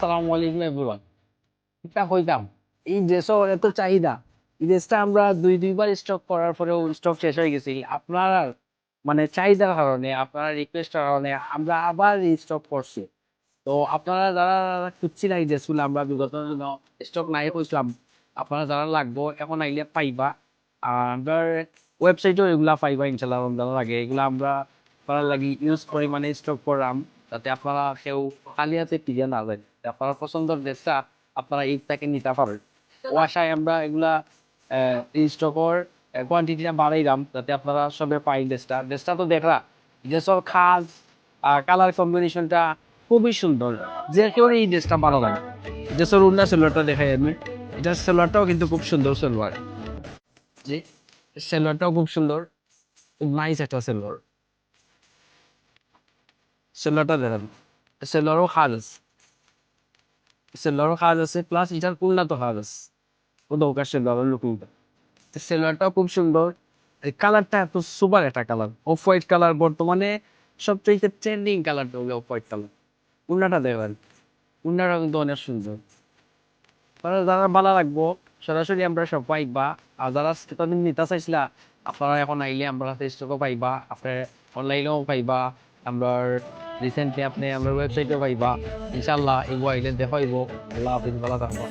আসসালামু আলাইকুম এভরিওয়ান। এটা কইতাম এই ড্রেসও এত চাহিদা, এই ড্রেসটা আমরা দুইবার স্টক করার পরেও স্টক শেষ হয়ে গেছি। আপনার মানে চাহিদার কারণে, আপনার রিকোয়েস্টের কারণে আমরা আবার স্টক করছি। তো আপনারা যারা খুঁজছিলেন এই ড্রেসগুলো, আমরা বিগত দিন স্টক নাই কইছিলাম, আপনারা যারা লাগবো এখন আইলে পাইবা। আর আমার ওয়েবসাইটেও এগুলা পাইবা ইনশাল্লাহ। রমজানের আগে এগুলা আমরা আপনারা লাগি ইউজ পরিমাণে স্টক করলাম, যাতে আপনারা কেউ খালি হাতে ফিরে না যায়। আপনার পছন্দের ড্রেসটা আপনারা ঈদ থেকে নিতে পারেন। ও আশায় আমরা এগুলা স্টকর কোয়ান্টিটিটা বাড়াইলাম, যাতে আপনারা সবে পাই ড্রেসটা। ড্রেসটা তো দেখরা, ড্রেসের খাজ আর কালার কম্বিনেশনটা খুবই সুন্দর, যে কেউ এই ড্রেসটা ভালো লাগে। ড্রেসের উন্না সেলোয়ারটা দেখাই আমি, এটার সেলোয়ারটাও কিন্তু খুব সুন্দর সেলোয়ার। জি, সেলোয়ারটাও খুব সুন্দর, খুব নাইস একটা সেলোয়ার। সেলোয়ারটা দেখেন, সেলোয়ারও খাজ আছে, সেলোয়ারও খাজ আছে, প্লাস এটার উন্নত খাজ আছে। ও দরকার সেলোয়ারের লুকিংটা, সেলোয়ারটাও খুব সুন্দর। এই কালারটা এত সুপার একটা কালার, অফ হোয়াইট কালার, বর্তমানে সবচেয়ে ট্রেন্ডিং কালারটা হলো অফ হোয়াইট কালার। উন্নাটা দেখবেন, উন্নাটা কিন্তু অনেক সুন্দর। যারা ভালো লাগবো সরাসরি আমরা সব পাইবা। আর যারা এতদিন নিতে চাইছিলা, আপনারা এখন আইলে আমরা স্টকও পাইবা, আপনার অনলাইনেও পাইবা, আমরা রিসেন্টলি আপনি আমরা ওয়েবসাইটেও পাইবা। ইনশাল্লাহ এগুলো আইলে দেখাইব। আল্লাহ হাফিজ, ভালো থাকবো।